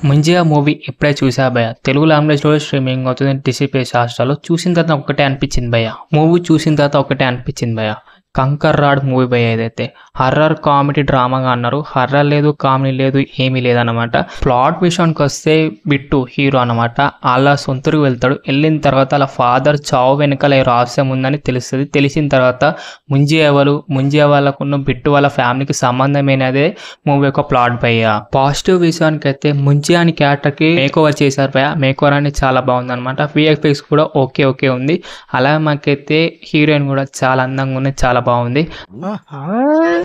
Munjya movie ఎప్పుడే చూసా భయ్య. తెలుగు లాంగ్వేజ్లో స్ట్రీమింగ్ అవుతుంది డిసిపి హాట్‌స్టార్‌లో. చూసిన తర్వాత ఒకటే అనిపించింది భయ్య. మూవీ చూసిన తర్వాత ఒకటే అనిపించింది భయ్య. కంకర్ రాడ్ మూవీ భయ్య. ఏదైతే హర్రర్ కామెడీ డ్రామాగా అన్నారు. హర్రర్ లేదు, కామెడీ లేదు, ఏమీ లేదన్నమాట. ప్లాట్ విషయానికి వస్తే బిట్టు హీరో అనమాట. అలా సొంతూరుకు వెళ్తాడు. వెళ్ళిన తర్వాత అలా ఫాదర్ చావు వెనకాల రహస్యం ఉందని తెలుస్తుంది. తెలిసిన తర్వాత ముంజియా వాళ్ళకున్న బిట్టు వాళ్ళ ఫ్యామిలీకి సంబంధమైనదే మూవీ యొక్క ప్లాట్ భయ్య. పాజిటివ్ విషయానికి అయితే ముంజియా అని క్యారెక్టర్కి మేకోవర్ చేశారు భయ్య. మేకోవర్ అనేది చాలా బాగుంది అనమాట. విఎఫ్ఎక్స్ కూడా ఓకే ఉంది. అలాగే మనకైతే హీరోయిన్ కూడా చాలా అందంగా ఉంది, చాలా బాగుంది.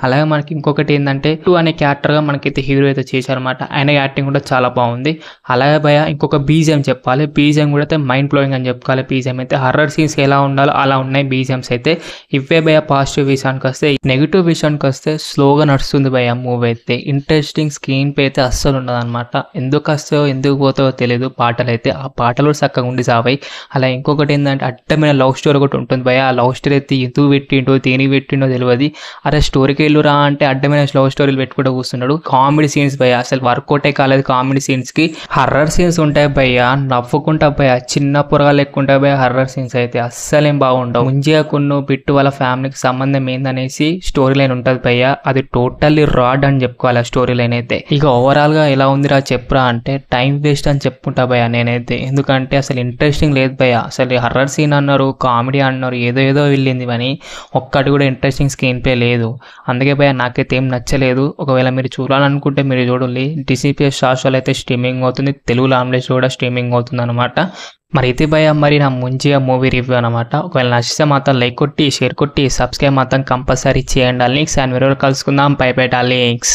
అలాగే మనకి ఇంకొకటి ఏంటంటే టూ అనే క్యారెక్టర్ గా మనకైతే హీరో అయితే చేశారనమాట. ఆయన యాక్టింగ్ కూడా చాలా బాగుంది. అలాగే భయ ఇంకొక బీజిఎం చెప్పాలి. బీజిఎం కూడా అయితే మైండ్ బ్లోయింగ్ అని చెప్పుకోవాలి. బీజిఎం అయితే హర్రర్ సీన్స్ ఎలా ఉండాలో అలా ఉన్నాయి బీజిఎంస్ అయితే. ఇవే భయ పాజిటివ్ విషయానికి వస్తే. నెగిటివ్ విషయానికి వస్తే స్లోగా నడుస్తుంది భయ మూవీ అయితే. ఇంట్రెస్టింగ్ స్క్రీన్ పే అయితే అస్సలు ఉండదు అనమాట. ఎందుకు వస్తాయో ఎందుకు పోతాయో తెలియదు. పాటలు అయితే ఆ పాటలు కూడా చక్కగా ఉండి సావాయి. అలా ఇంకొకటి ఏంటంటే అడ్డమైన లవ్ స్టోరీ ఒకటి ఉంటుంది భయ. ఆ లవ్ స్టోరీ అయితే ఎందుకు పెట్టిండో పెట్టిండో తెలియదు. అరే స్టోరీకి వెళ్ళురా అంటే అడ్డమైన లవ్ స్టోరీలు పెట్టుకుంటూ కూర్చున్నాడు. కామెడీ సీన్స్ భయ్య అసలు వర్కౌటే కాలేదు. కామెడీ సీన్స్ కి హర్రర్ సీన్స్ ఉంటాయి భయ్య. నవ్వుకుంటా భయ్య. చిన్న పొరగాలు ఎక్కువ ఉంటాయి భయ్య. హర్రర్ సీన్స్ అయితే అస్సలేం బాగుండవు. ముంజియాకున్ను బిట్టు వాళ్ళ ఫ్యామిలీకి సంబంధం ఏందనేసి స్టోరీ లైన్ ఉంటుంది భయ్య. అది టోటల్లీ రాడ్ అని చెప్పుకోవాలి ఆ స్టోరీ లైన్ అయితే. ఇక ఓవరాల్ గా ఎలా ఉందిరా చెప్పురా అంటే టైం వేస్ట్ అని చెప్పుకుంటా భయ్య నేనైతే. ఎందుకంటే అసలు ఇంట్రెస్టింగ్ లేదు భయ్య. అసలు హర్రర్ సీన్ అన్నారు, కామెడీ అన్నారు, ఏదో వెళ్ళింది అని ఒక్కటి కూడా ఇంట్రెస్టింగ్ స్క్రీన్ ప్లే లేదు. అందుకే భయ నాకైతే ఏం నచ్చలేదు. ఒకవేళ మీరు చూడాలనుకుంటే మీరు చూడండి. డిసిపి హాట్‌స్టార్‌లో అయితే స్ట్రీమింగ్ అవుతుంది. తెలుగు లాంగ్వేజ్ కూడా స్ట్రీమింగ్ అవుతుంది అనమాట. మరి అయితే భయ మరి నా ముంజియా మూవీ రివ్యూ అనమాట. ఒకవేళ నచ్చితే మాత్రం లైక్ కొట్టి, షేర్ కొట్టి, సబ్స్క్రైబ్ మాత్రం కంపల్సరీ చేయండి. లింక్స్ అండ్ వీడియోలో కలుసుకుందాం. By by darlings.